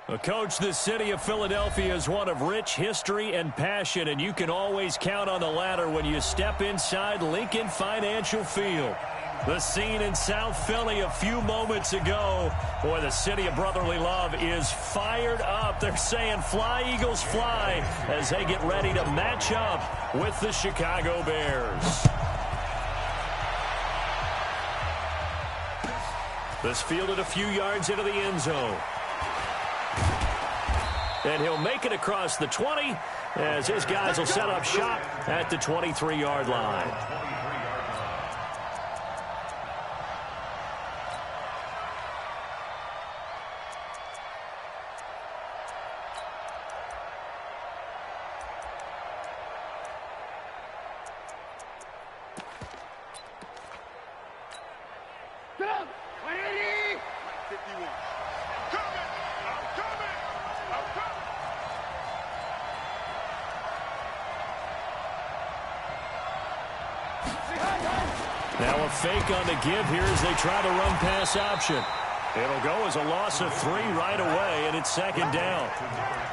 Well, Coach, the city of Philadelphia is one of rich history and passion, and you can always count on the latter when you step inside Lincoln Financial Field. The scene in South Philly a few moments ago. Boy, the city of brotherly love is fired up. They're saying fly, Eagles, fly, as they get ready to match up with the Chicago Bears. This fielded a few yards into the end zone. And he'll make it across the 20 as his guys will set up shop at the 23-yard line. Now a fake on the give here as they try to run pass option. It'll go as a loss of 3 right away, and it's second down.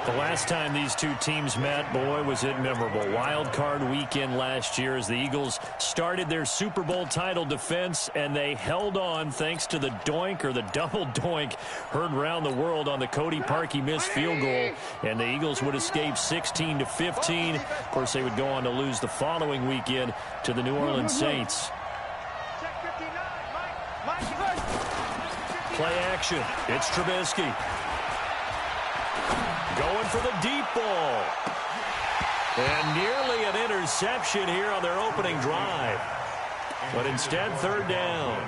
The last time these two teams met, boy, was it memorable. Wild card weekend last year as the Eagles started their Super Bowl title defense, and they held on thanks to the doink or the double doink heard around the world on the Cody Parkey missed field goal, and the Eagles would escape 16-15. Of course, they would go on to lose the following weekend to the New Orleans Saints. Play action. It's Trubisky. Going for the deep ball. And nearly an interception here on their opening drive. But instead, third down.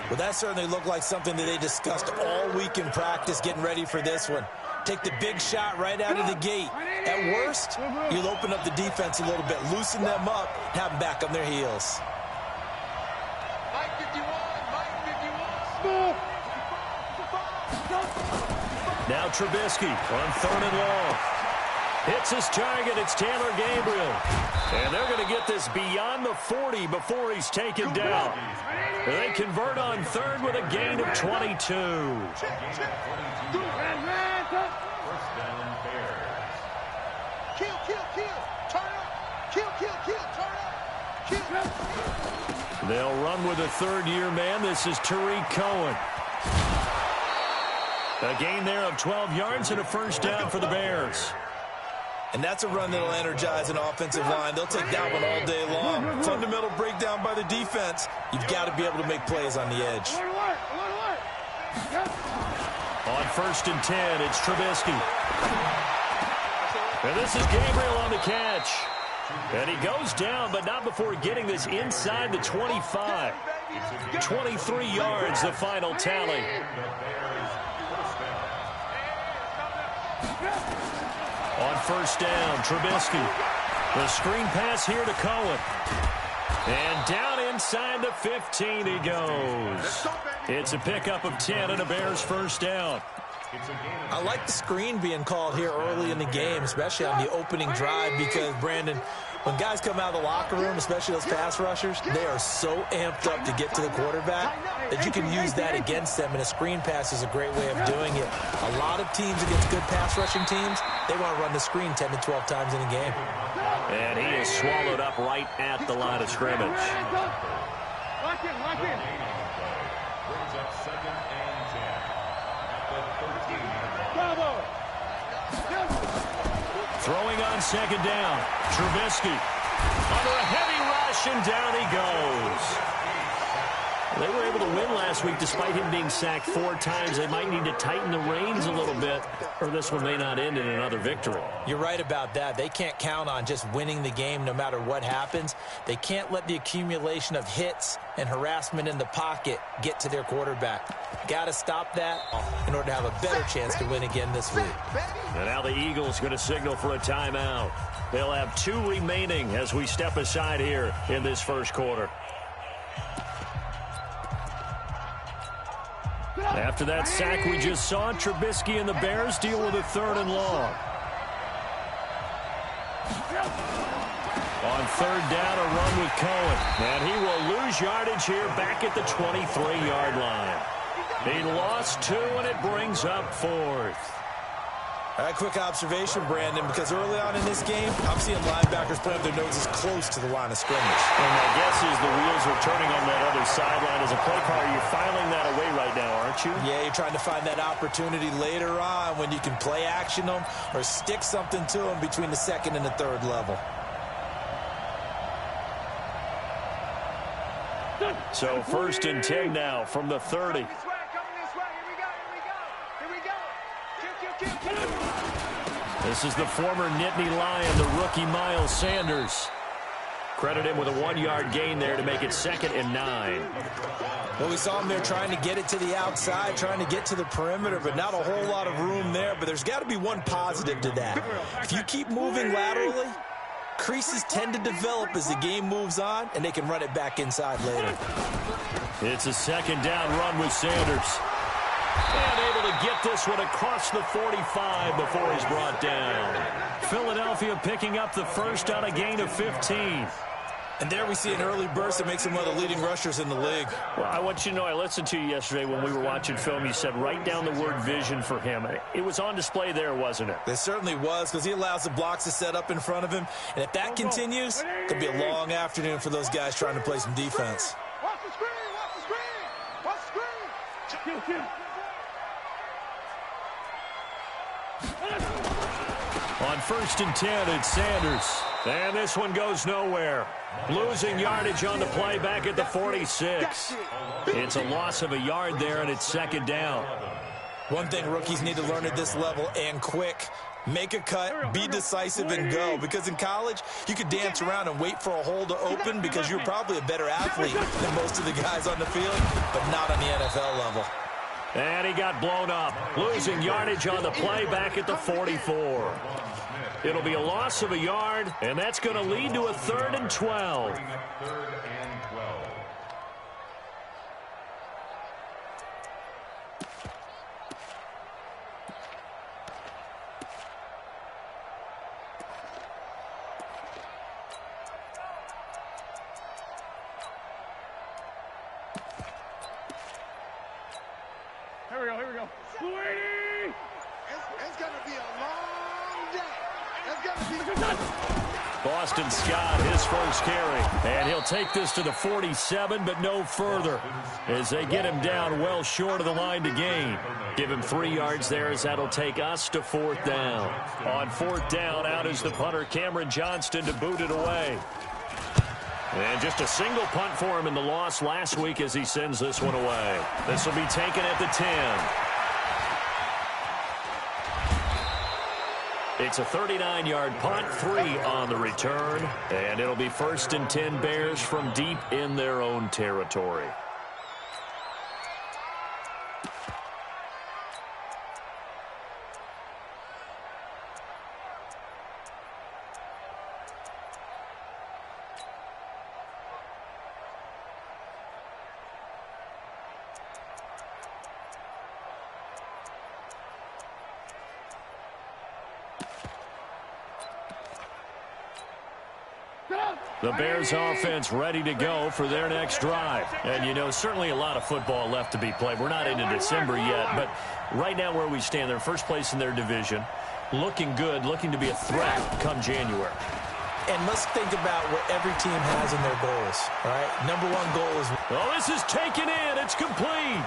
Well, that certainly looked like something that they discussed all week in practice getting ready for this one. Take the big shot right out of the gate. At worst, you'll open up the defense a little bit, loosen them up, have them back on their heels. Now Trubisky on third and long. Hits his target. It's Taylor Gabriel. And they're going to get this beyond the 40 before he's taken down. They convert on third with a gain of 22. They'll run with a third-year man. This is Tariq Cohen. A gain there of 12 yards and a first down for the Bears. And that's a run that'll energize an offensive line. They'll take that one all day long. Fundamental breakdown by the defense. You've got to be able to make plays on the edge. On first and 10, it's Trubisky. And this is Gabriel on the catch. And he goes down, but not before getting this inside the 25. 23 yards, the final tally. On first down, Trubisky. The screen pass here to Cohen. And down inside the 15 he goes. It's a pickup of 10 and a Bears first down. I like the screen being called here early in the game, especially on the opening drive, because, Brandon, when guys come out of the locker room, especially those pass rushers, they are so amped up to get to the quarterback that you can use that against them, and a screen pass is a great way of doing it. A lot of teams against good pass rushing teams, they want to run the screen 10 to 12 times in a game. And he is swallowed up right at the line of scrimmage. Lock in. Brings up second and 10. Bravo. Throwing on second down. Trubisky under a heavy rush, and down he goes. They were able to win last week despite him being sacked 4 times. They might need to tighten the reins a little bit, or this one may not end in another victory. You're right about that. They can't count on just winning the game no matter what happens. They can't let the accumulation of hits and harassment in the pocket get to their quarterback. Got to stop that in order to have a better chance to win again this week. And now the Eagles going to signal for a timeout. They'll have 2 remaining as we step aside here in this first quarter. After that sack we just saw, Trubisky and the Bears deal with a third and long. On third down, a run with Cohen. And he will lose yardage here back at the 23-yard line. He lost 2, and it brings up 4th. A quick observation, Brandon, because early on in this game, I'm seeing linebackers put up their noses close to the line of scrimmage. And my guess is the wheels are turning on that other sideline. As a play caller, you're filing that away right now, aren't you? Yeah, you're trying to find that opportunity later on when you can play action them or stick something to them between the second and the third level. So 1st and 10 now from the 30. This is the former Nittany Lion, the rookie Miles Sanders. Credit him with a 1-yard gain there to make it 2nd and 9. Well, we saw him there trying to get it to the outside, trying to get to the perimeter, but not a whole lot of room there. But there's got to be one positive to that. If you keep moving laterally, creases tend to develop as the game moves on, and they can run it back inside later. It's a 2nd down run with Sanders. And able to get this one across the 45 before he's brought down. Philadelphia picking up the 1st on a gain of 15. And there we see an early burst that makes him one of the leading rushers in the league. Well, I want you to know, I listened to you yesterday when we were watching film. You said write down the word vision for him. It was on display there, wasn't it? It certainly was, because he allows the blocks to set up in front of him. And if that continues, it could be a long afternoon for those guys trying to play some defense. Watch the screen! Watch the screen! Watch the screen! Kill. On 1st and 10, it's Sanders. And this one goes nowhere. Losing yardage on the play back at the 46. It's a loss of a yard there, and it's 2nd down. One thing rookies need to learn at this level, and quick, make a cut, be decisive, and go. Because in college, you could dance around and wait for a hole to open because you're probably a better athlete than most of the guys on the field, but not on the NFL level. And he got blown up. Losing yardage on the play back at the 44. It'll be a loss of a yard, and that's going to lead to a 3rd and 12. 3rd and 12. Here we go. Sweetie! It's going to be a long day. It's going to be... Boston Scott, his first carry. And he'll take this to the 47, but no further, as they get him down well short of the line to gain. Give him 3 yards there, as that'll take us to 4th down. On 4th down, out is the punter, Cameron Johnston, to boot it away. And just a single punt for him in the loss last week as he sends this one away. This will be taken at the 10. It's a 39-yard punt, 3 on the return, and it'll be 1st and 10 Bears from deep in their own territory. The Bears offense ready to go for their next drive. And, you know, certainly a lot of football left to be played. We're not into December yet, but right now where we stand, they're first place in their division, looking good, looking to be a threat come January. And let's think about what every team has in their goals, all right? Number 1 goal is... Oh, this is taken in. It's complete.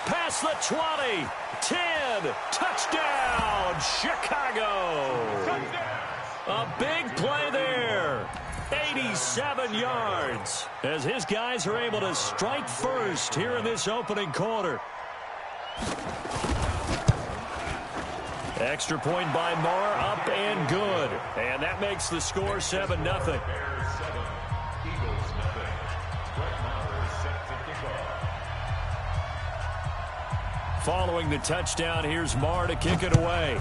Past the 20, 10, touchdown, Chicago. A big play there. 87 yards as his guys are able to strike first here in this opening quarter. Extra point by Marr, up and good. And that makes the score 7-0. Bears 7, Eagles 0. Brett Maher set to kick off. Following the touchdown, here's Marr to kick it away.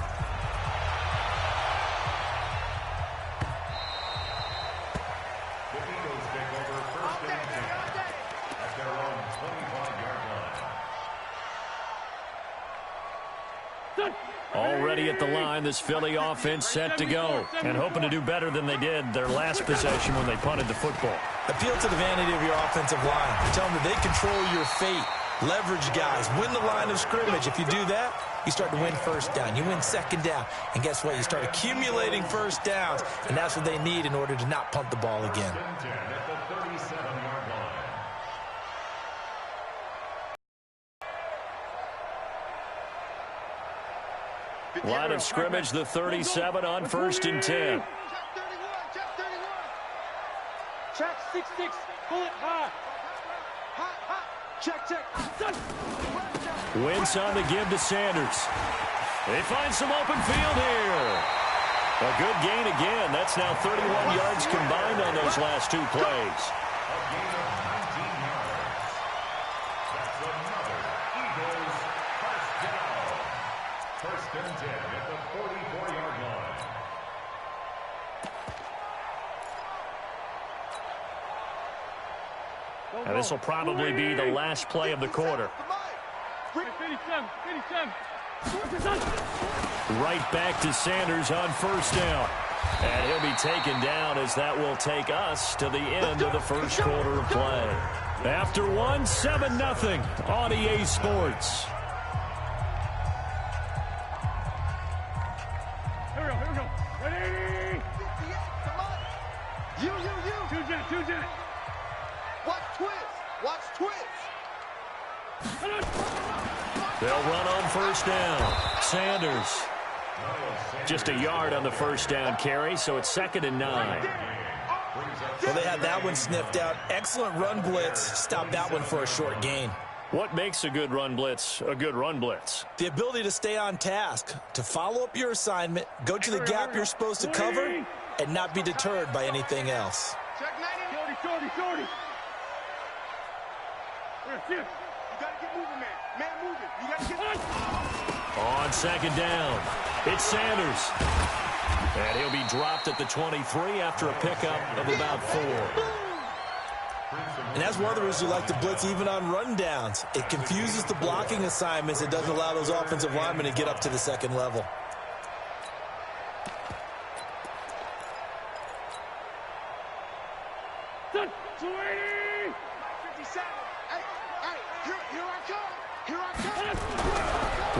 Already at the line, this Philly offense set to go and hoping to do better than they did their last possession when they punted the football. Appeal to the vanity of your offensive line. Tell them that they control your fate. Leverage guys, win the line of scrimmage. If you do that, you start to win first down. You win second down. And guess what? You start accumulating first downs. And that's what they need in order to not punt the ball again. Line of scrimmage, the 37 on 1st and 10. Check 6-6. Pull it high. Check. Wentz on the give to Sanders. They find some open field here. A good gain again. That's now 31 yards combined on those last 2 plays. First and 10 at the 44-yard line. And this will probably be the last play of the quarter. 57. Right back to Sanders on 1st down. And he'll be taken down as that will take us to the end of the first quarter of play. After one, 7-0 on EA Sports. Here we go. Ready? You. Two jet. Watch twist. They'll run on 1st down. Sanders. Just a yard on the 1st down carry, so it's 2nd and 9. Well, they had that one sniffed out. Excellent run blitz. Stop that one for a short gain. What makes a good run blitz a good run blitz? The ability to stay on task, to follow up your assignment, go to the gap you're supposed to cover, and not be deterred by anything else. Check 90. Shorty. You got to get moving, man. Man moving. You got to get On 2nd down, it's Sanders. And he'll be dropped at the 23 after a pickup of about 4. And that's one of the reasons you like to blitz even on rundowns. It confuses the blocking assignments. It doesn't allow those offensive linemen to get up to the 2nd level.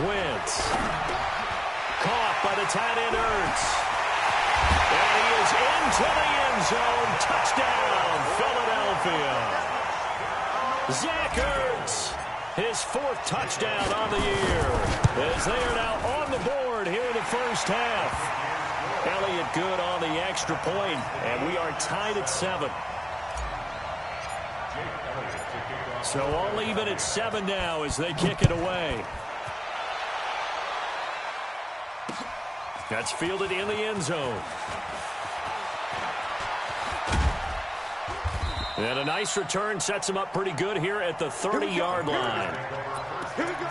Wentz. Caught by the tight end, Ertz. And he is into the end zone. Touchdown, Philadelphia. Zach Ertz, his 4th touchdown on the year, as they are now on the board here in the first half. Elliott good on the extra point, and we are tied at 7. So all even at 7 now as they kick it away. That's fielded in the end zone. And a nice return sets him up pretty good here at the 30-yard line. Here we go.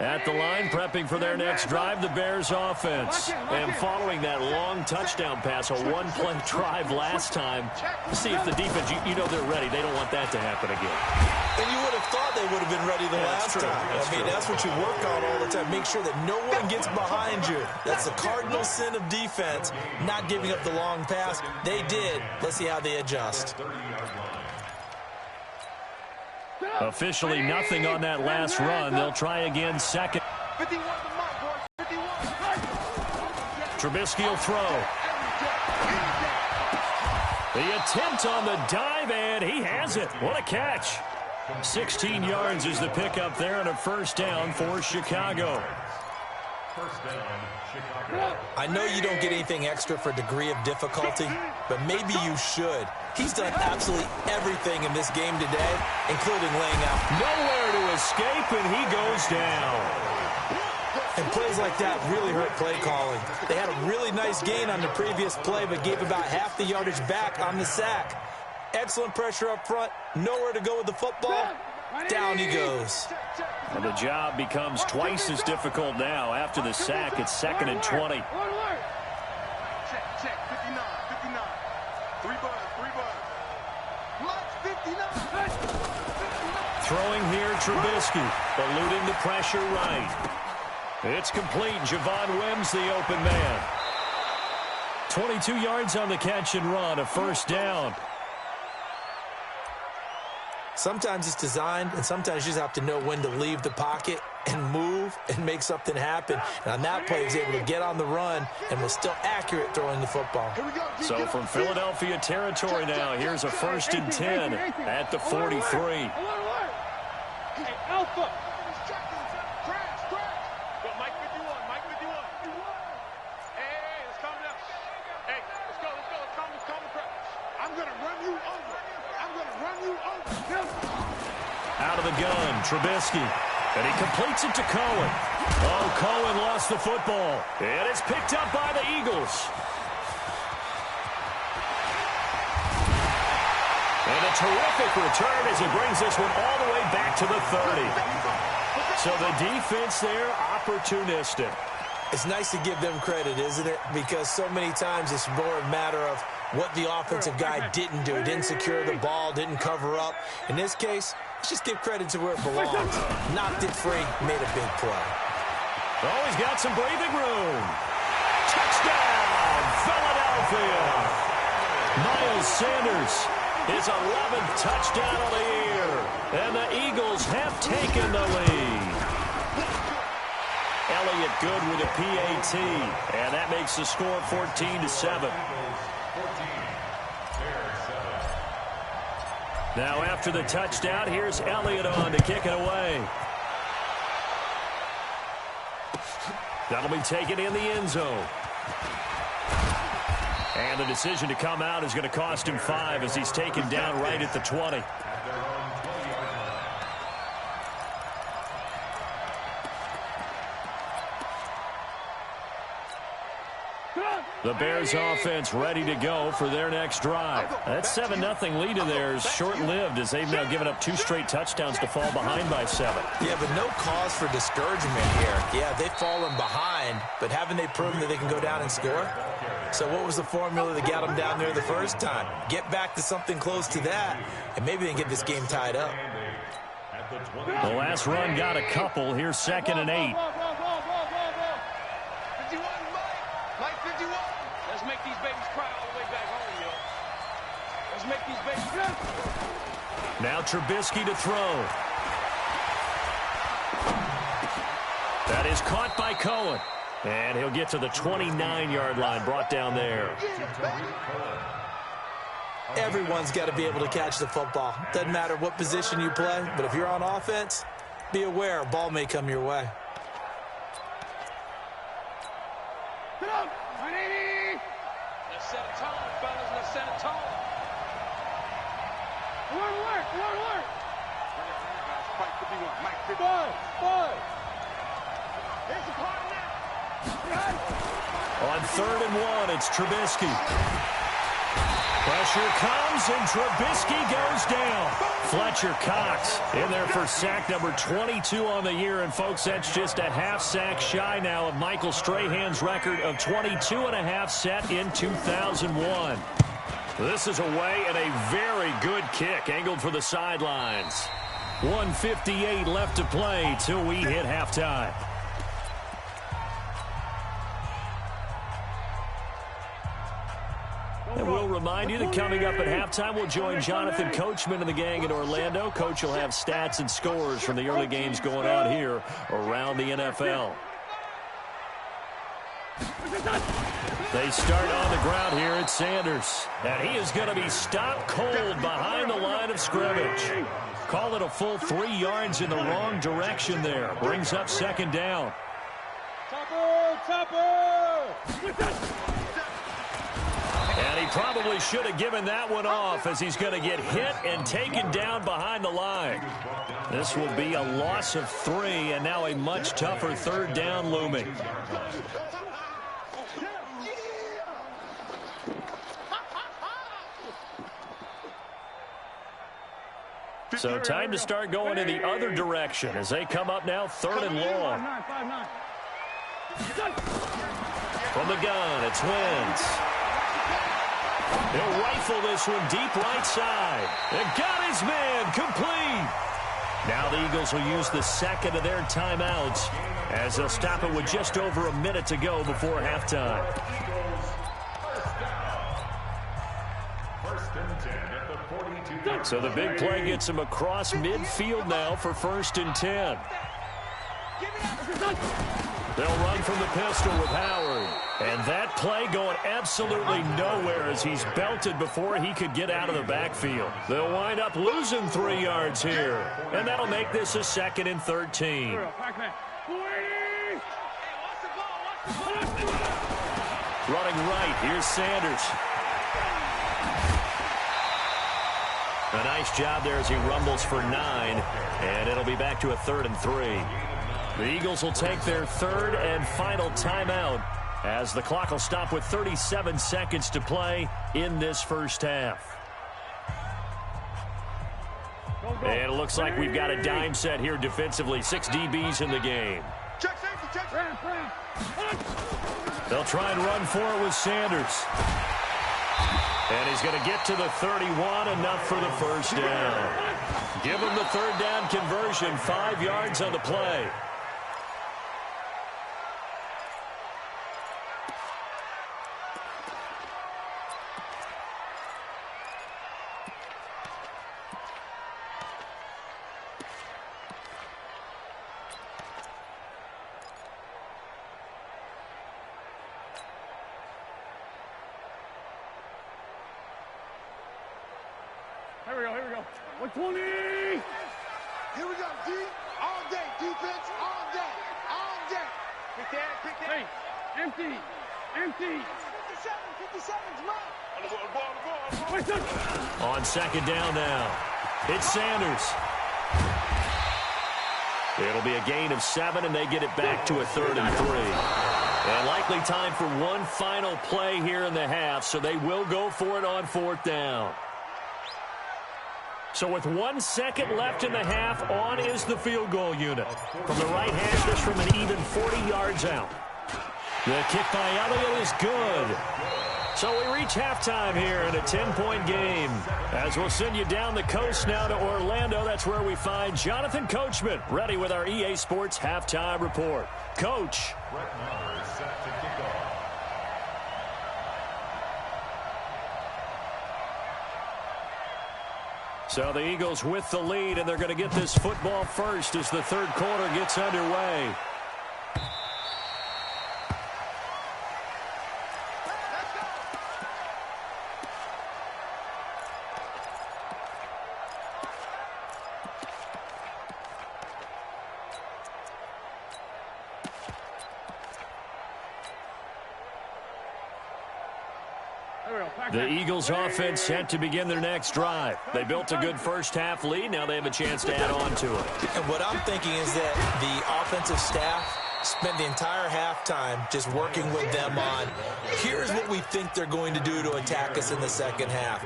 At the line, prepping for their next drive, the Bears offense. And following that long touchdown pass, a one-play drive last time, see if the defense, you know they're ready. They don't want that to happen again. And you would have thought they would have been ready the last time. That's what you work on all the time. Make sure that no one gets behind you. That's the cardinal sin of defense, not giving up the long pass. They did. Let's see how they adjust. Officially nothing on that last run. They'll try again 2nd. 51 the mark, boys. 51. Trubisky will throw. The attempt on the dive, and he has it. What a catch. 16 yards is the pickup there, and a 1st down for Chicago. First down, Chicago. I know you don't get anything extra for degree of difficulty, but maybe you should. He's done absolutely everything in this game today, including laying out. Nowhere to escape, and he goes down. And plays like that really hurt play calling. They had a really nice gain on the previous play, but gave about half the yardage back on the sack. Excellent pressure up front. Nowhere to go with the football. Down he goes. Well, the job becomes twice as difficult now. After the sack, it's 2nd and 20. Check, 59. 3 buds. Watch 59. Throwing here, Trubisky, eluding the pressure right. It's complete. Javon Wims, the open man. 22 yards on the catch and run, a first down. Sometimes it's designed, and sometimes you just have to know when to leave the pocket and move and make something happen. And on that play, he was able to get on the run and was still accurate throwing the football. So from Philadelphia territory now, here's a 1st and 10 at the 43. Hey, Alpha. Out of the gun, Trubisky. And he completes it to Cohen. Oh, Cohen lost the football. And it's picked up by the Eagles. And a terrific return as he brings this one all the way back to the 30. So the defense there, opportunistic. It's nice to give them credit, isn't it? Because so many times it's more a matter of what the offensive guy didn't do. He didn't secure the ball, didn't cover up. In this case, let's just give credit to where it belongs. Knocked it free, made a big play. Oh, he's got some breathing room. Touchdown, Philadelphia. Miles Sanders, his 11th touchdown of the year. And the Eagles have taken the lead. Elliott good with a PAT. And that makes the score 14-7. Now after the touchdown, here's Elliott on to kick it away. That'll be taken in the end zone. And the decision to come out is going to cost him 5 as he's taken down right at the 20. The Bears offense ready to go for their next drive. That 7-0 lead of theirs short-lived as they've now given up 2 straight touchdowns to fall behind by 7. Yeah, but no cause for discouragement here. Yeah, they've fallen behind, but haven't they proven that they can go down and score? So what was the formula that got them down there the first time? Get back to something close to that, and maybe they can get this game tied up. The last run got a couple. Here's 2nd and 8. Let's make these babies cry all the way back home, yo. Let's make these babies cry. Now Trubisky to throw. That is caught by Cohen. And he'll get to the 29-yard line, brought down there. Everyone's got to be able to catch the football. Doesn't matter what position you play, but if you're on offense, be aware a ball may come your way. Let's set a tone, fellas. Let's set a tone. Work. Mike 51. Mike 51. Here's the part now. On 3rd and 1, it's Trubisky. Pressure comes, and Trubisky goes down. Fletcher Cox in there for sack number 22 on the year. And, folks, that's just a half sack shy now of Michael Strahan's record of 22.5 set in 2001. This is away and a very good kick angled for the sidelines. 1:58 left to play till we hit halftime. And we'll remind you that coming up at halftime, we'll join Jonathan Coachman and the gang in Orlando. Coach will have stats and scores from the early games going on here around the NFL. They start on the ground here at Sanders. And he is going to be stopped cold behind the line of scrimmage. Call it a full 3 yards in the wrong direction there. Brings up 2nd down. And he probably should have given that one off as he's going to get hit and taken down behind the line. This will be a loss of 3 and now a much tougher 3rd down looming. So time to start going in the other direction as they come up now 3rd and long. From the gun, it's Wentz. He'll rifle this one deep right side. And got his man complete. Now the Eagles will use the second of their timeouts as they'll stop it with just over a minute to go before halftime. First and 10 at the 42. So the big play gets him across midfield now for 1st and 10. They'll run from the pistol with Howard. And that play going absolutely nowhere as he's belted before he could get out of the backfield. They'll wind up losing 3 yards here. And that'll make this a 2nd and 13. Running right, here's Sanders. A nice job there as he rumbles for 9. And it'll be back to a 3rd and 3. The Eagles will take their 3rd and final timeout as the clock will stop with 37 seconds to play in this first half. And it looks like we've got a dime set here defensively. 6 DBs in the game. Check safety, check. They'll try and run for it with Sanders. And he's going to get to the 31, enough for the first down. Give him the 3rd down conversion, 5 yards on the play. Here we go. 120. Here we go, D. All day. Defense all day. All day. Pick that. Hey, empty. 57's mine. On 2nd down now, it's Sanders. It'll be a gain of 7, and they get it back to a 3rd and 3. And likely time for one final play here in the half, so they will go for it on 4th down. So with 1 second left in the half, on is the field goal unit. From the right hash, just from an even 40 yards out. The kick by Elliott is good. So we reach halftime here in a 10-point game. As we'll send you down the coast now to Orlando, that's where we find Jonathan Coachman, ready with our EA Sports Halftime Report. Coach. So the Eagles with the lead, and they're going to get this football first as the 3rd quarter gets underway. The Eagles offense set to begin their next drive. They built a good first half lead. Now they have a chance to add on to it. And what I'm thinking is that the offensive staff spent the entire halftime just working with them on, here's what we think they're going to do to attack us in the second half.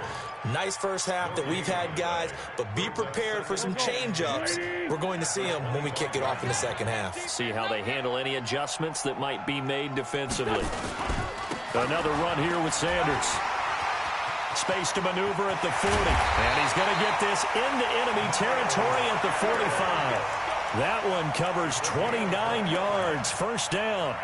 Nice first half that we've had, guys, but be prepared for some change-ups. We're going to see them when we kick it off in the second half. See how they handle any adjustments that might be made defensively. Another run here with Sanders. Space to maneuver at the 40. And he's going to get this into enemy territory at the 45. That one covers 29 yards. First down.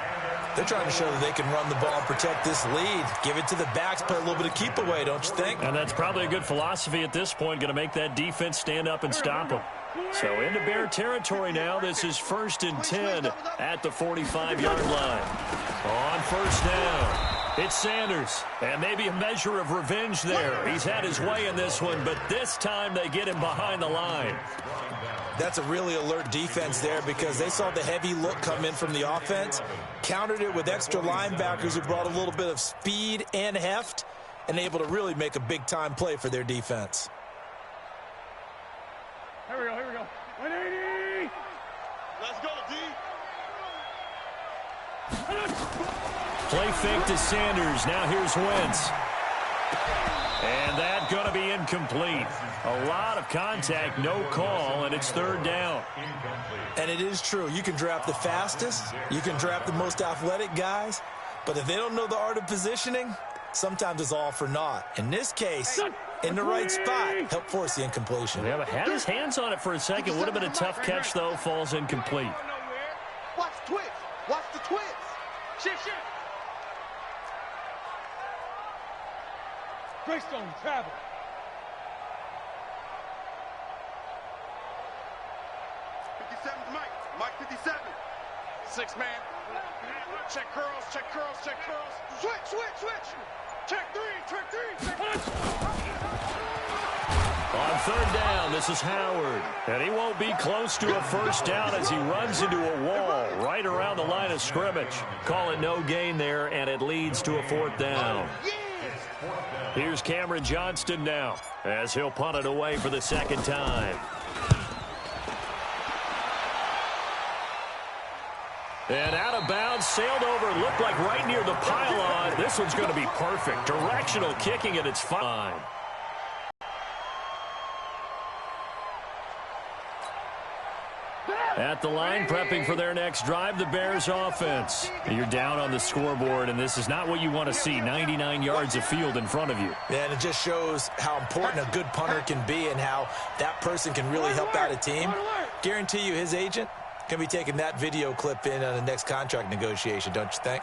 They're trying to show that they can run the ball and protect this lead. Give it to the backs, play a little bit of keep away, don't you think? And that's probably a good philosophy at this point. Going to make that defense stand up and stop them. So into Bear territory now. This is 1st and 10 at the 45-yard line. On first down. It's Sanders, and maybe a measure of revenge there. He's had his way in this one, but this time they get him behind the line. That's a really alert defense there because they saw the heavy look come in from the offense, countered it with extra linebackers who brought a little bit of speed and heft, and able to really make a big-time play for their defense. Here we go. 180. Let's go, D. Play fake to Sanders. Now here's Wentz. And that going to be incomplete. A lot of contact, no call, and it's 3rd down. And it is true. You can draft the fastest. You can draft the most athletic guys. But if they don't know the art of positioning, sometimes it's all for naught. In this case, in the right spot. Help force the incompletion. Yeah, but had his hands on it for a second. Would have been a tough catch, though. Falls incomplete. Watch the twitch. Watch the twitch. Shift. Greystone, travel. Mike 57. 6 man. Check curls. Switch. Check three. On third down, this is Howard. And he won't be close to a first down as he runs into a wall right around the line of scrimmage. Call it no gain there, and it leads to a fourth down. Here's Cameron Johnston now as he'll punt it away for the second time. And out of bounds, sailed over, looked like right near the pylon. This one's going to be perfect. Directional kicking at its fine. At the line, prepping for their next drive, the Bears offense. You're down on the scoreboard, and this is not what you want to see. 99 yards of field in front of you. Yeah, and it just shows how important a good punter can be and how that person can really help out a team. Guarantee you his agent can be taking that video clip in on the next contract negotiation, don't you think?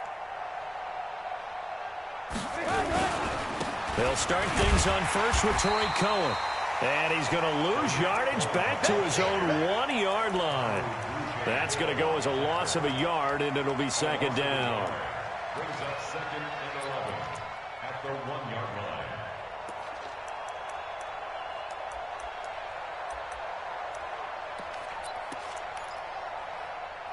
They'll start things on first with Torrey Cohen. And he's going to lose yardage back to his own 1-yard line. That's going to go as a loss of a yard, and it'll be second down. Brings up 2nd and 11 at the 1-yard line.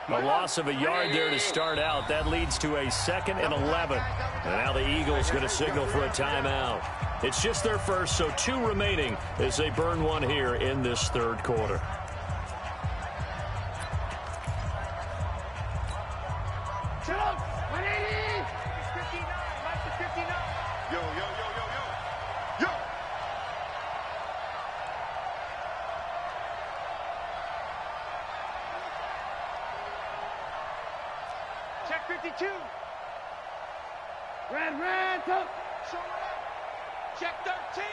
A loss of a yard there to start out. That leads to a 2nd and 11. And now the Eagles going to signal for a timeout. It's just their first, so 2 remaining as they burn one here in this third quarter. Yo. Check 52. Red, up. Show it up. Check 13.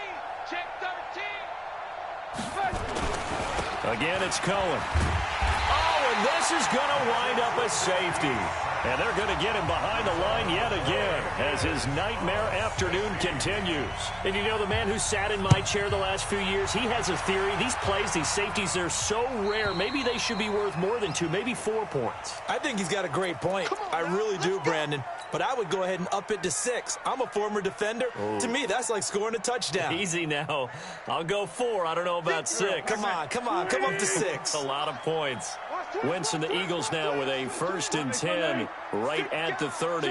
Again, it's Cohen. Oh, and this is going to wind up a safety. And they're going to get him behind the line yet again as his nightmare afternoon continues. And you know, the man who sat in my chair the last few years, he has a theory. These plays, these safeties, they're so rare. Maybe they should be worth more than 2, maybe 4 points. I think he's got a great point. I really do, Brandon. But I would go ahead and up it to 6. I'm a former defender. Oh. To me, that's like scoring a touchdown. Easy now. I'll go 4. I don't know about 6. Come on. Come up to 6. A lot of points. Winston, the Eagles now with a 1st and 10 right at the 30.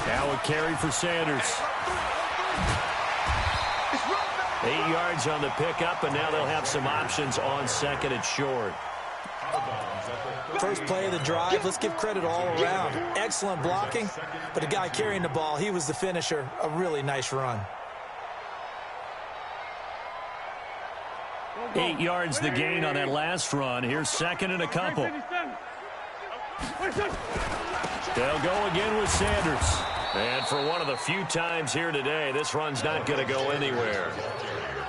Now a carry for Sanders. 8 yards on the pickup, and now they'll have some options on 2nd and short. First play of the drive, let's give credit all around. Excellent blocking, but the guy carrying the ball, he was the finisher. A really nice run. 8 yards the gain on that last run. Here's 2nd and a couple. They'll go again with Sanders. And for one of the few times here today, this run's not going to go anywhere.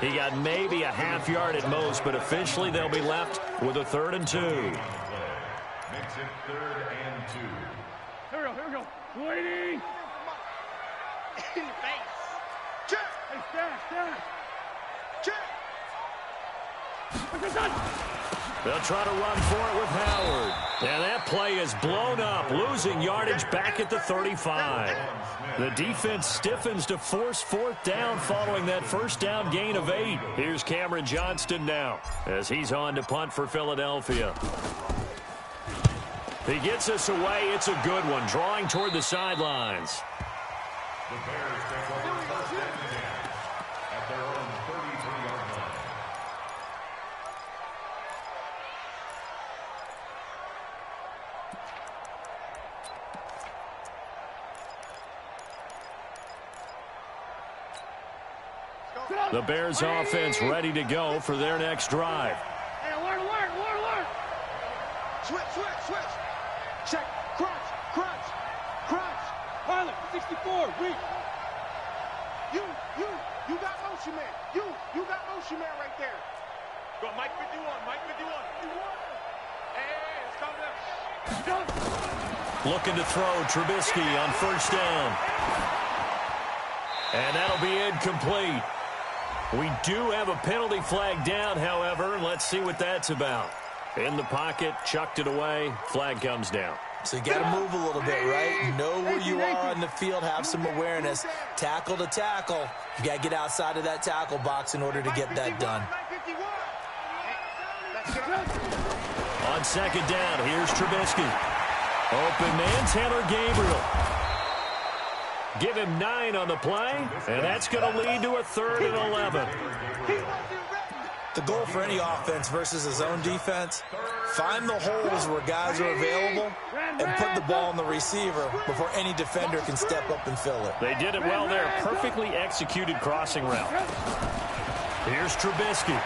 He got maybe a half yard at most, but officially they'll be left with a 3rd and 2. Makes it 3rd and 2. Here we go. Waiting. In the face. Check. Hey, stand. Check. They'll try to run for it with Howard. And that play is blown up, losing yardage back at the 35. The defense stiffens to force 4th down following that first down gain of 8. Here's Cameron Johnston now as he's on to punt for Philadelphia. He gets us away. It's a good one, drawing toward the sidelines. The Bears take over 1st and 10 at their own 33-yard line. The Bears offense ready to go for their next drive. Hey, alert. Switch. Check. Crunch. Pilot, 64, reach. You. You got motion man. You got motion man right there. Go, Mike 51. Mike 51. Hey, it's coming up. Looking to throw Trubisky on first down. And that'll be incomplete. We do have a penalty flag down, however. Let's see what that's about. In the pocket, chucked it away. Flag comes down. So you got to move a little bit, right? Know where you are on the field, have some awareness. Tackle to tackle. You got to get outside of that tackle box in order to get that done. On second down, here's Trubisky. Open man, Taylor Gabriel. Give him 9 on the play, and that's going to lead to a 3rd and 11. The goal for any offense versus a zone defense, find the holes where guys are available and put the ball on the receiver before any defender can step up and fill it. They did it well there. Perfectly executed crossing route. Here's Trubisky.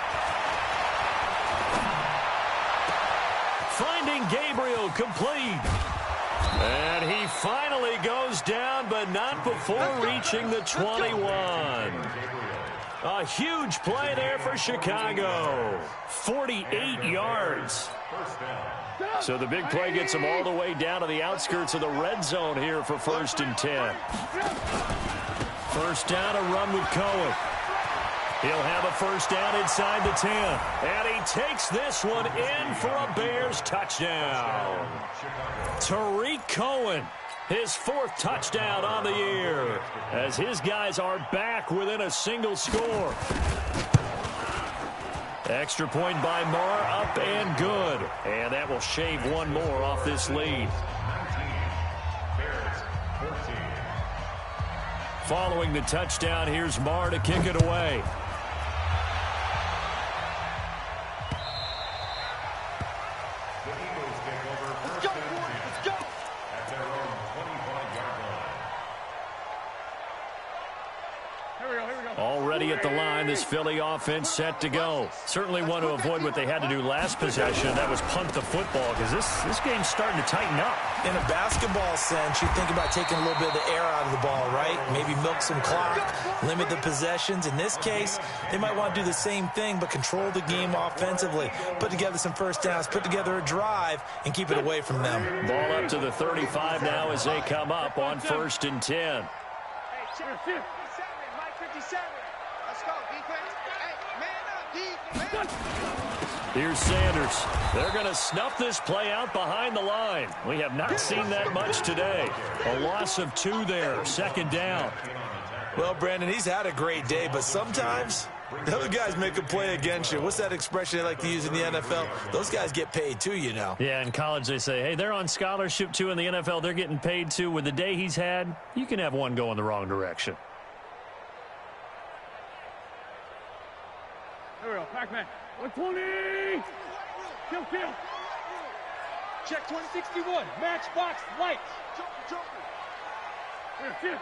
Finding Gabriel complete. And he finally goes down, but not before reaching the 21. A huge play there for Chicago. 48 yards. So the big play gets them all the way down to the outskirts of the red zone here for 1st and 10. First down, a run with Cohen. He'll have a first down inside the 10. And he takes this one in for a Bears touchdown. Tariq Cohen, his 4th touchdown on the year, as his guys are back within a single score. Extra point by Marr, up and good. And that will shave one more off this lead. Following the touchdown, here's Marr to kick it away. Already at the line, this Philly offense set to go. Certainly want to avoid what they had to do last possession. That was punt the football, because this game's starting to tighten up. In a basketball sense, you think about taking a little bit of the air out of the ball, right? Maybe milk some clock, limit the possessions. In this case, they might want to do the same thing, but control the game offensively. Put together some first downs, put together a drive, and keep it away from them. Ball up to the 35 now as they come up on 1st and 10. Here's Sanders. They're going to snuff this play out behind the line. We have not seen that much today. A loss of 2 there, 2nd down. Well, Brandon, he's had a great day, but sometimes the other guys make a play against you. What's that expression they like to use in the NFL? Those guys get paid too, you know. Yeah, in college they say, hey, they're on scholarship too. In the NFL, they're getting paid too. With the day he's had, you can have one go in the wrong direction. Here we go, Pac-Man. 120! Kill. Check 2061. Matchbox lights. Jump. Here.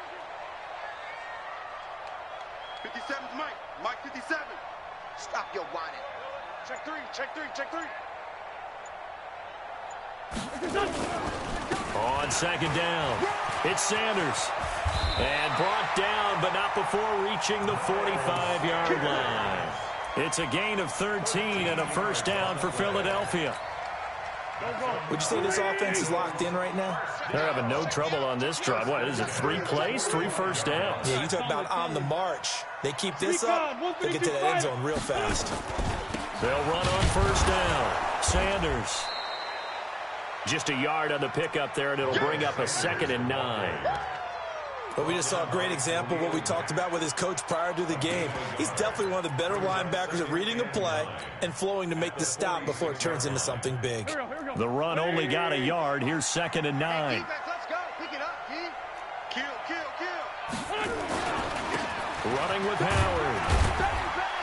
57's Mike. Mike 57. Stop your whining. Check 3. On 2nd down, it's Sanders. And brought down, but not before reaching the 45-yard line. It's a gain of 13 and a first down for Philadelphia. Would you say this offense is locked in right now? They're having no trouble on this drive. What is it, 3 plays, 3 first downs? Yeah, you talk about on the march. They keep this up, they get to that end zone real fast. They'll run on first down. Sanders. Just a yard on the pickup there, and it'll bring up a 2nd and 9. But we just saw a great example of what we talked about with his coach prior to the game. He's definitely one of the better linebackers at reading a play and flowing to make the stop before it turns into something big. The run only got a yard. Here's 2nd and 9. Let's go. Pick it up, G. Kill. Running with Howard.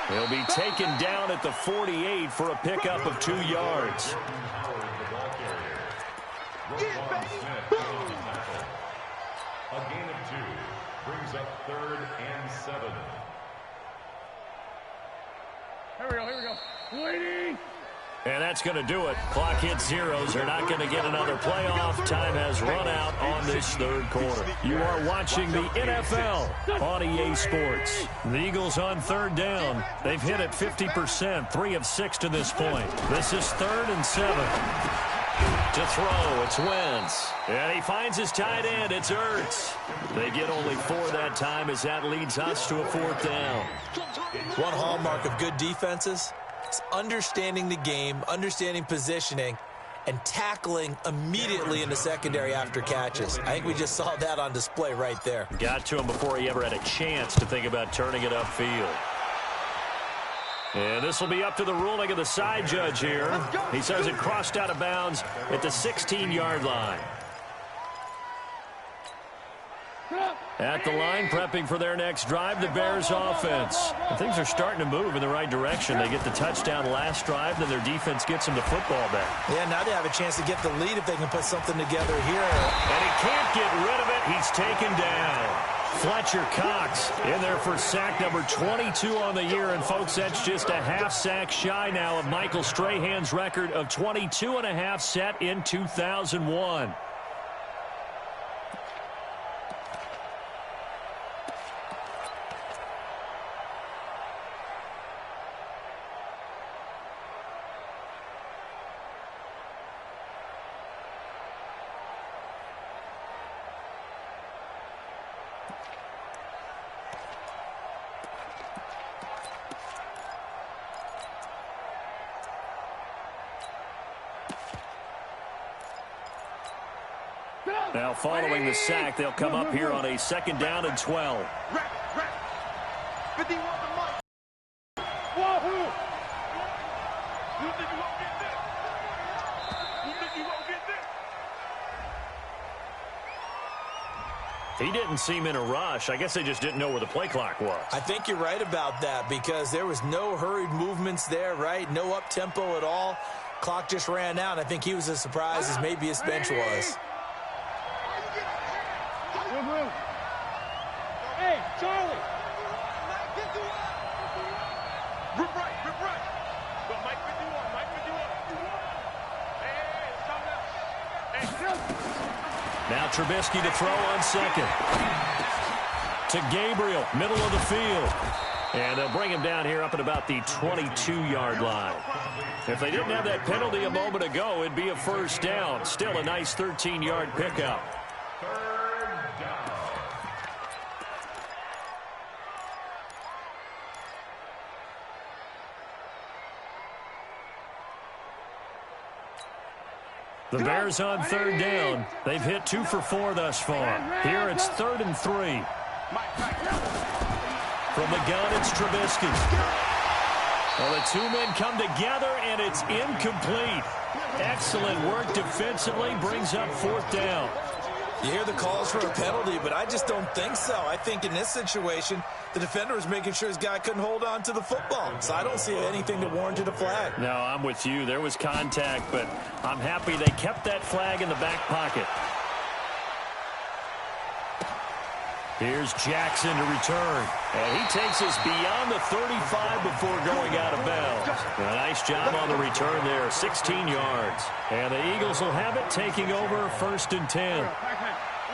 He'll be taken down at the 48 for a pickup of 2 yards. A gain of 2 brings up 3rd and 7. Here we go. Waiting. And that's going to do it. Clock hits zeros. They're not going to get another playoff. Time has run out on this third quarter. You are watching the NFL on EA Sports. The Eagles on third down. They've hit it 50%, 3 of 6 to this point. This is 3rd and 7. To throw, it's Wentz. And he finds his tight end, it's Ertz. They get only 4 that time as that leads us to a 4th down. One hallmark of good defenses is understanding the game, understanding positioning, and tackling immediately in the secondary after catches. I think we just saw that on display right there. Got to him before he ever had a chance to think about turning it upfield. And this will be up to the ruling of the side judge here. He says it crossed out of bounds at the 16-yard line. At the line, prepping for their next drive, the Bears offense. And things are starting to move in the right direction. They get the touchdown last drive, then their defense gets them the football back. Yeah, now they have a chance to get the lead if they can put something together here. And he can't get rid of it. He's taken down. Fletcher Cox in there for sack number 22 on the year. And, folks, that's just a half sack shy now of Michael Strahan's record of 22.5 set in 2001. Now, following the sack, they'll come up here on a 2nd down and 12. He didn't seem in a rush. I guess they just didn't know where the play clock was. I think you're right about that because there was no hurried movements there, right? No up-tempo at all. Clock just ran out. I think he was as surprised as maybe his bench was. Hey, Charlie. Rip right. Go, Mike 51. Hey, now Trubisky to throw on 2nd. To Gabriel, middle of the field. And they'll bring him down here up at about the 22-yard line. If they didn't have that penalty a moment ago, it'd be a 1st down. Still a nice 13-yard pickup. The Bears on 3rd down. They've hit 2 for 4 thus far. Here it's 3rd and 3. From the gun, it's Trubisky. Well, the 2 men come together, and it's incomplete. Excellent work defensively. Brings up 4th down. You hear the calls for a penalty, but I just don't think so. I think in this situation, the defender was making sure his guy couldn't hold on to the football. So I don't see anything that warranted a flag. No, I'm with you. There was contact, but I'm happy they kept that flag in the back pocket. Here's Jackson to return. And he takes us beyond the 35 before going out of bounds. A nice job on the return there, 16 yards. And the Eagles will have it, taking over 1st and 10.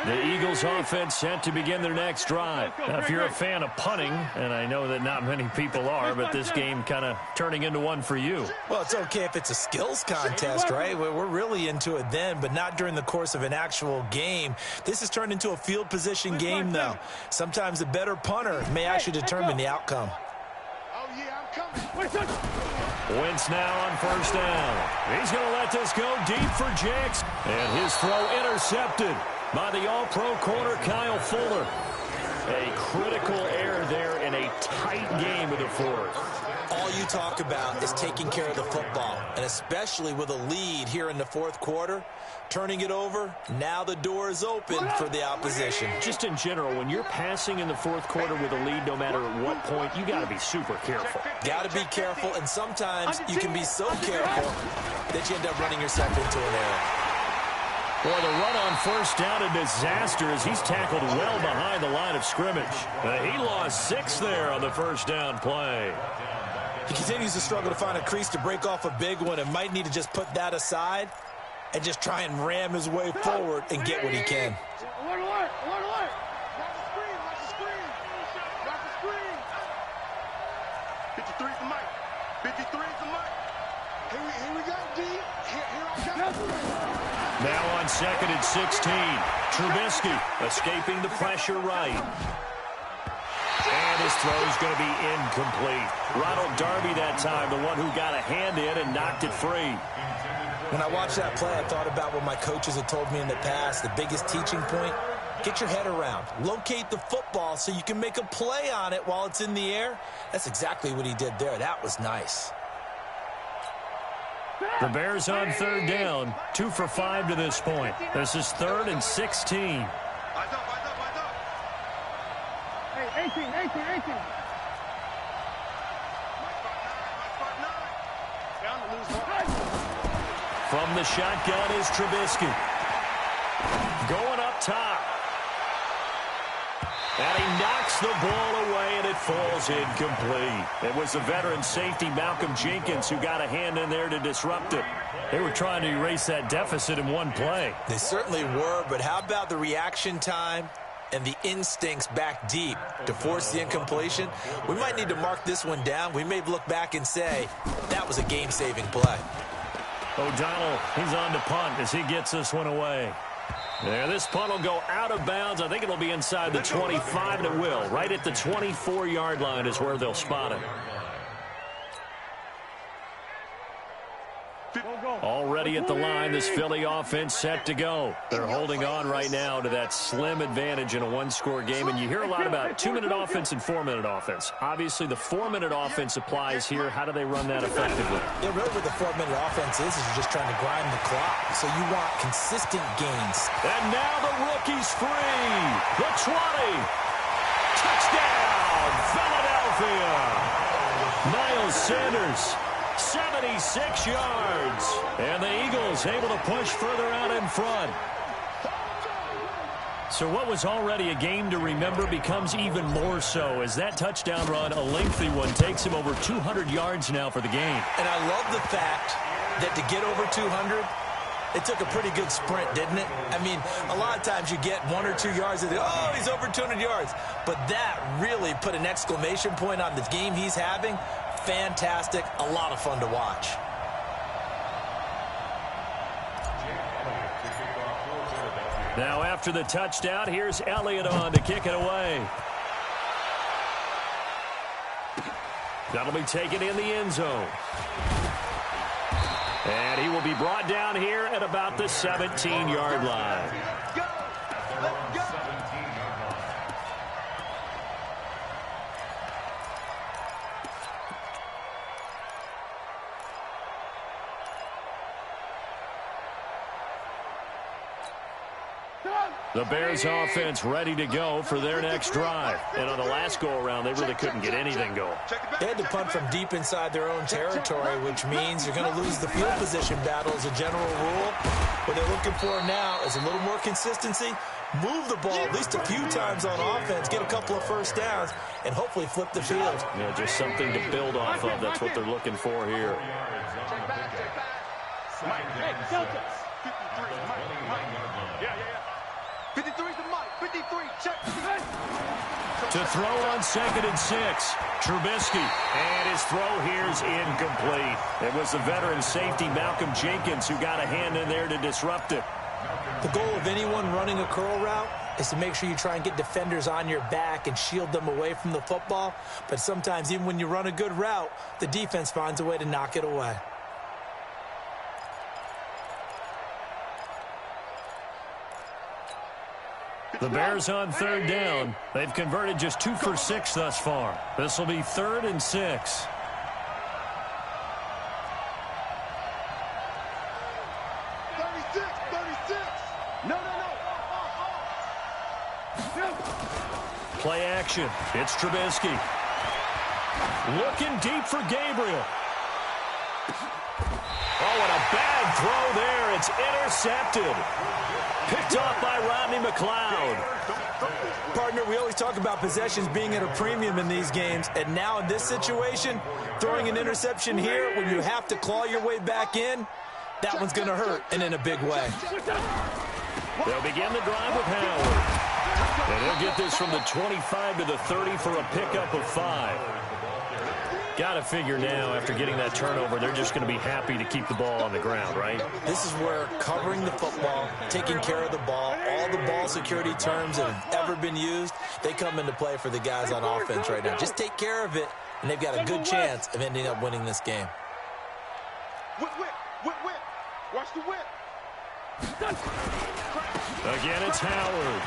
The Eagles offense set to begin their next drive. Now, if you're a fan of punting, and I know that not many people are, but this game kind of turning into one for you. Well, it's okay if it's a skills contest, right? We're really into it then, but not during the course of an actual game. This has turned into a field position game, though. Sometimes the better punter may actually determine the outcome. Oh, yeah, I'm coming. Wentz now on 1st down. He's going to let this go deep for Jackson. And his throw intercepted by the all-pro corner, Kyle Fuller. A critical error there in a tight game of the 4th. All you talk about is taking care of the football, and especially with a lead here in the 4th quarter, turning it over, now the door is open for the opposition. Just in general, when you're passing in the 4th quarter with a lead, no matter at what point, you got to be super careful. Got to be careful, and sometimes you can be so careful that you end up running yourself into an error. Boy, the run on 1st down, a disaster as he's tackled well behind the line of scrimmage. He lost 6 there on the 1st down play. He continues to struggle to find a crease to break off a big one and might need to just put that aside and just try and ram his way forward and get what he can. Alert, alert, alert, alert. Watch the screen, watch the screen. Watch the screen. 53 is the mic. 53 is the mic. Here we go, D. Here I go. Now on second and 16. Trubisky escaping the pressure right. And his throw is going to be incomplete. Ronald Darby that time, the one who got a hand in and knocked it free. When I watched that play, I thought about what my coaches had told me in the past. The biggest teaching point, get your head around. Locate the football so you can make a play on it while it's in the air. That's exactly what he did there. That was nice. The Bears on third down, 2 for 5 to this point. This is 3rd and 16. Eyes up, eyes up, eyes up. Hey, 18. My spot 9. Down to lose one. From the shotgun is Trubisky. Going up top. And he knocks the ball away, and it falls incomplete. It was the veteran safety, Malcolm Jenkins, who got a hand in there to disrupt it. They were trying to erase that deficit in one play. They certainly were, but how about the reaction time and the instincts back deep to force the incompletion? We might need to mark this one down. We may look back and say, that was a game-saving play. O'Donnell, he's on to punt as he gets this one away. Yeah, this punt will go out of bounds. I think it'll be inside the 25, and it will. Right at the 24-yard line is where they'll spot it. Already at the line, this Philly offense set to go. They're holding on right now to that slim advantage in a one-score game, and you hear a lot about 2-minute offense and 4-minute offense. Obviously, the 4-minute offense applies here. How do they run that effectively? Yeah, really what the 4-minute offense is you're just trying to grind the clock. So you want consistent gains. And now the rookie's free. The 20. Touchdown, Philadelphia. Miles Sanders. 76 yards. And the Eagles able to push further out in front. So what was already a game to remember becomes even more so as that touchdown run, a lengthy one, takes him over 200 yards now for the game. And I love the fact that to get over 200, it took a pretty good sprint, didn't it? I mean, a lot of times you get 1 or 2 yards and oh, he's over 200 yards. But that really put an exclamation point on the game he's having. Fantastic, a lot of fun to watch. Now after the touchdown, here's Elliott on to kick it away. That'll be taken in the end zone. And he will be brought down here at about the 17-yard line. The Bears offense ready to go for their next drive. And on the last go-around, they really couldn't get anything going. They had to punt from deep inside their own territory, which means you're going to lose the field position battle as a general rule. What they're looking for now is a little more consistency, move the ball at least a few times on offense, get a couple of first downs, and hopefully flip the field. Yeah, just something to build off of. That's what they're looking for here. Hey, Delta. 53, Mike. Yeah. 53 to Mike. 53, check. To throw on second and 6, Trubisky. And his throw here is incomplete. It was the veteran safety, Malcolm Jenkins, who got a hand in there to disrupt it. The goal of anyone running a curl route is to make sure you try and get defenders on your back and shield them away from the football. But sometimes even when you run a good route, the defense finds a way to knock it away. The Bears on third down. They've converted just 2 for 6 thus far. This will be 3rd and 6. No. Play action. It's Trubisky. Looking deep for Gabriel. A and a bad throw there. It's intercepted. Picked off by Rodney McLeod. Partner, we always talk about possessions being at a premium in these games, and now in this situation, throwing an interception here when you have to claw your way back in, that one's going to hurt, and in a big way. They'll begin the drive with Howard. And he'll get this from the 25 to the 30 for a pickup of 5. Got to figure now, after getting that turnover, they're just going to be happy to keep the ball on the ground, right? This is where covering the football, taking care of the ball, all the ball security terms that have ever been used, they come into play for the guys on offense right now. Just take care of it, and they've got a good chance of ending up winning this game. Whip, whip, whip, whip. Watch the whip. Again, it's Howard.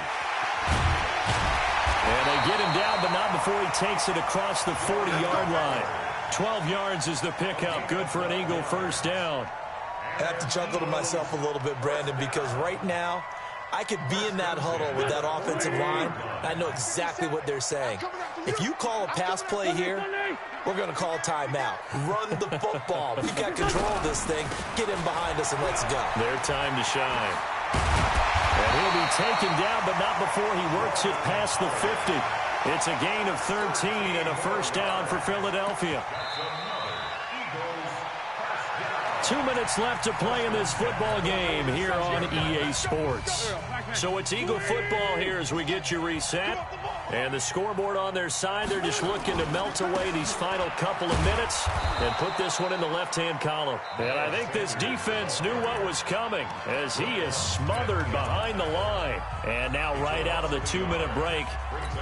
And they get him down, but not before he takes it across the 40-yard line. 12 yards is the pickup. Good for an Eagle first down. I have to chuckle to myself a little bit, Brandon, because right now I could be in that huddle with that offensive line. I know exactly what they're saying. If you call a pass play here, we're going to call timeout. Run the football. We've got control of this thing. Get in behind us and let's go. Their time to shine. And he'll be taken down, but not before he works it past the 50. It's a gain of 13 and a first down for Philadelphia. 2 minutes left to play in this football game here on EA Sports. So it's Eagle football here as we get you reset. And the scoreboard on their side, they're just looking to melt away these final couple of minutes and put this one in the left-hand column. And I think this defense knew what was coming as he is smothered behind the line. And now right out of the 2-minute break,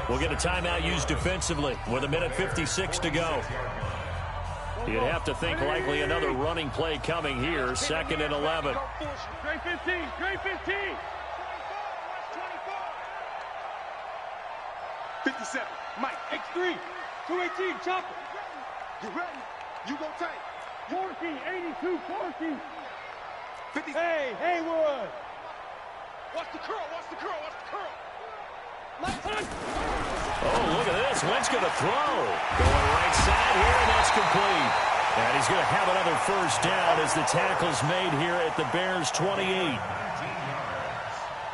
we'll get a timeout used defensively with 1:56 to go. You'd have to think likely another running play coming here, 2nd and 11. Great 15, great 15. 57, Mike, X3, 218, chopper. You ready? You go take. Corky, 82, Corky. 50. Hey, Haywood. Watch the curl, watch the curl, watch the curl. Oh, look at this. Wentz going to throw. Going right side here, and that's complete. And he's going to have another first down as the tackle's made here at the Bears' 28.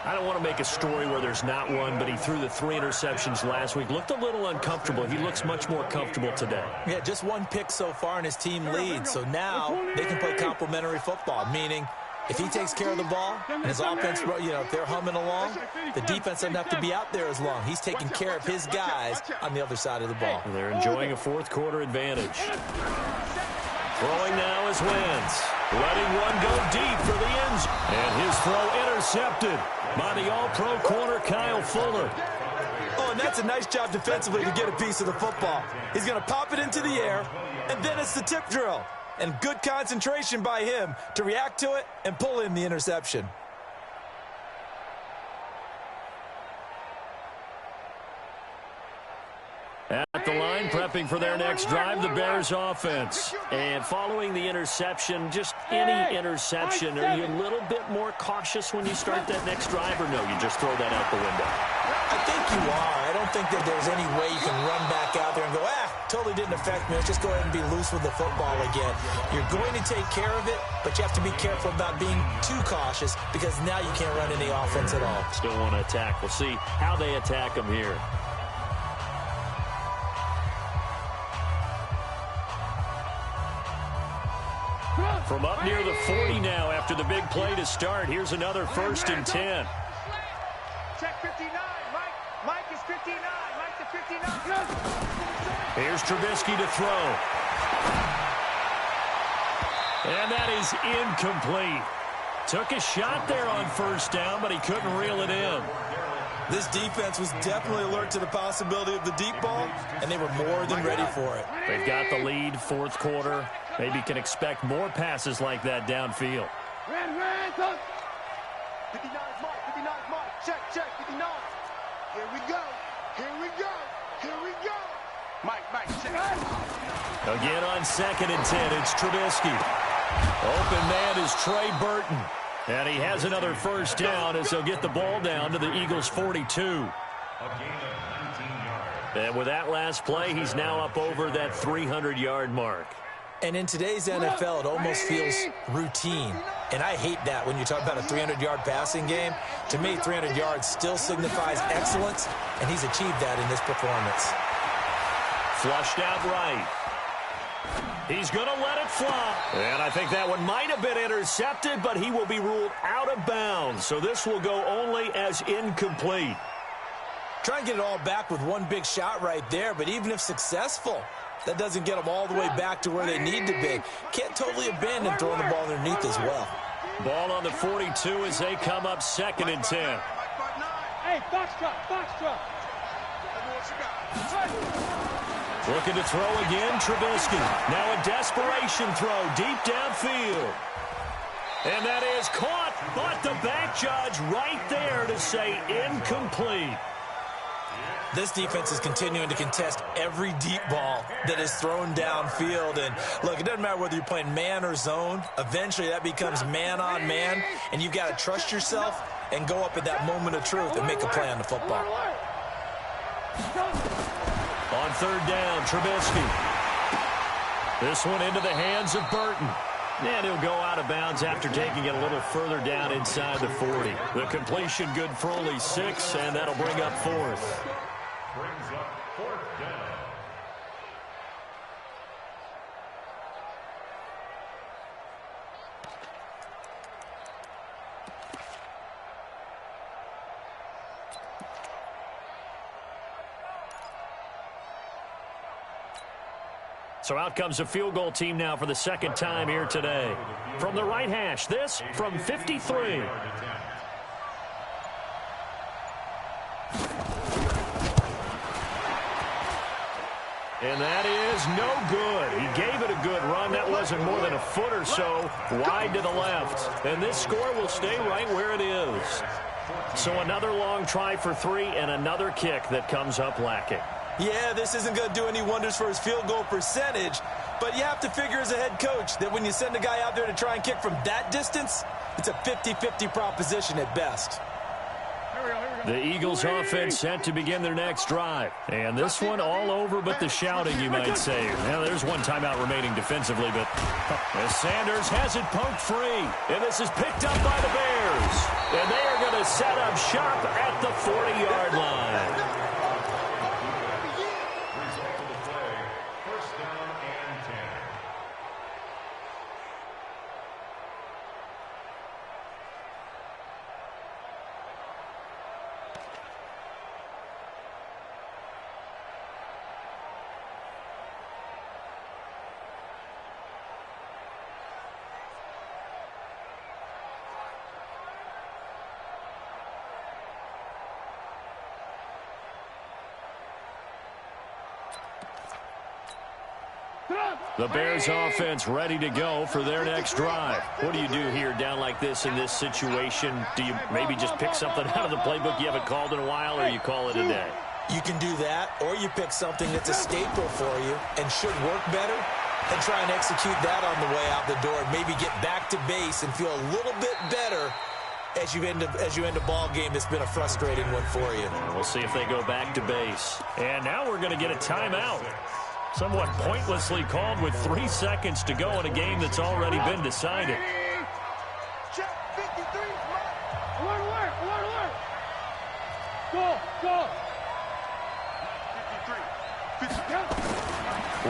I don't want to make a story where there's not one, but he threw the 3 interceptions last week. Looked a little uncomfortable. He looks much more comfortable today. Yeah, just 1 pick so far, and his team leads. So now they can play complementary football, meaning if he takes care of the ball and his offense, if they're humming along, the defense doesn't have to be out there as long. He's taking care of his guys on the other side of the ball. They're enjoying a fourth-quarter advantage. Throwing now is Wentz. Letting one go deep for the end zone. And his throw intercepted by the all-pro corner, Kyle Fuller. Oh, and that's a nice job defensively to get a piece of the football. He's going to pop it into the air, and then it's the tip drill. And good concentration by him to react to it and pull in the interception. At the line, prepping for their next drive, the Bears offense. And following the interception, just any interception, are you a little bit more cautious when you start that next drive, or no, you just throw that out the window? I think you are. I don't think that there's any way you can run back out there and go, totally didn't affect me. Let's just go ahead and be loose with the football again. You're going to take care of it, but you have to be careful about being too cautious because now you can't run any offense at all. Still want to attack. We'll see how they attack them here. From up near the 40 now after the big play to start. Here's another 1st and 10. Check 59, Mike is 59, Mike to 59. Here's Trubisky to throw. And that is incomplete. Took a shot there on first down, but he couldn't reel it in. This defense was definitely alert to the possibility of the deep ball, and they were more than ready for it. They've got the lead, 4th quarter. Maybe can expect more passes like that downfield. 59 Mike, 59 Mike. Check, 59. Here we go. Mike, check. Again on 2nd and 10, it's Trubisky. Open man is Trey Burton. And he has another first down as he'll get the ball down to the Eagles' 42. And with that last play, he's now up over that 300-yard mark. And in today's NFL, it almost feels routine. And I hate that when you talk about a 300-yard passing game. To me, 300 yards still signifies excellence, and he's achieved that in this performance. Flushed out right. He's going to let it fly. And I think that one might have been intercepted, but he will be ruled out of bounds. So this will go only as incomplete. Try and get it all back with one big shot right there, but even if successful, that doesn't get them all the way back to where they need to be. Can't totally abandon throwing the ball underneath as well. Ball on the 42 as they come up 2nd and 10. Hey, box truck, box truck. Looking to throw again, Trubisky. Now a desperation throw deep downfield. And that is caught, but the back judge right there to say incomplete. This defense is continuing to contest every deep ball that is thrown downfield. And, look, it doesn't matter whether you're playing man or zone. Eventually, that becomes man-on-man, and you've got to trust yourself and go up at that moment of truth and make a play on the football. On 3rd down, Trubisky. This one into the hands of Burton. And he'll go out of bounds after taking it a little further down inside the 40. The completion good for only 6, and that'll bring up 4th. Brings up 4th down. So out comes a field goal team now for the 2nd time here today. From the right hash, this from 53. And that is no good. He gave it a good run. That wasn't more than a foot or so wide to the left. And this score will stay right where it is. So another long try for 3 and another kick that comes up lacking. Yeah, this isn't going to do any wonders for his field goal percentage, but you have to figure as a head coach that when you send a guy out there to try and kick from that distance, it's a 50-50 proposition at best. The Eagles offense set to begin their next drive. And this one all over but the shouting, you might say. Now, there's one timeout remaining defensively, but as Sanders has it poked free. And this is picked up by the Bears. And they are going to set up shop at the 40-yard line. Result of the play, 1st down and 10. The Bears offense ready to go for their next drive. What do you do here down like this in this situation? Do you maybe just pick something out of the playbook you haven't called in a while, or you call it a day? You can do that, or you pick something that's a staple for you and should work better and try and execute that on the way out the door. Maybe get back to base and feel a little bit better as you end a ball game that's been a frustrating one for you. We'll see if they go back to base. And now we're going to get a timeout. Somewhat pointlessly called with 3 seconds to go in a game that's already been decided. Check 53. Alert, alert, alert, alert. Go, go. 53.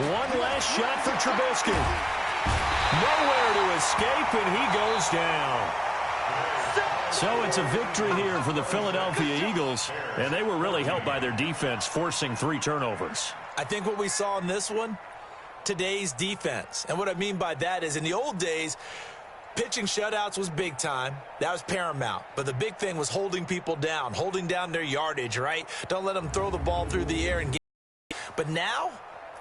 One last shot for Trubisky. Nowhere to escape, and he goes down. So it's a victory here for the Philadelphia Eagles, and they were really helped by their defense, forcing 3 turnovers. I think what we saw in this one, today's defense. And what I mean by that is in the old days, pitching shutouts was big time. That was paramount. But the big thing was holding people down, holding down their yardage, right? Don't let them throw the ball through the air and get. But now,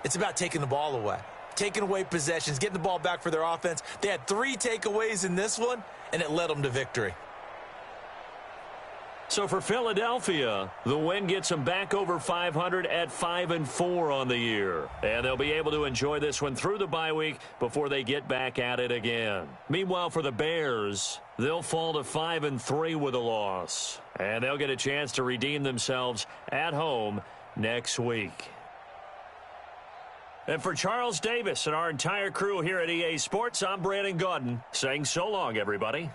it's about taking the ball away. Taking away possessions, getting the ball back for their offense. They had 3 takeaways in this one, and it led them to victory. So for Philadelphia, the win gets them back over 500 at 5-4 on the year. And they'll be able to enjoy this one through the bye week before they get back at it again. Meanwhile, for the Bears, they'll fall to 5-3 with a loss. And they'll get a chance to redeem themselves at home next week. And for Charles Davis and our entire crew here at EA Sports, I'm Brandon Gaudin saying so long, everybody.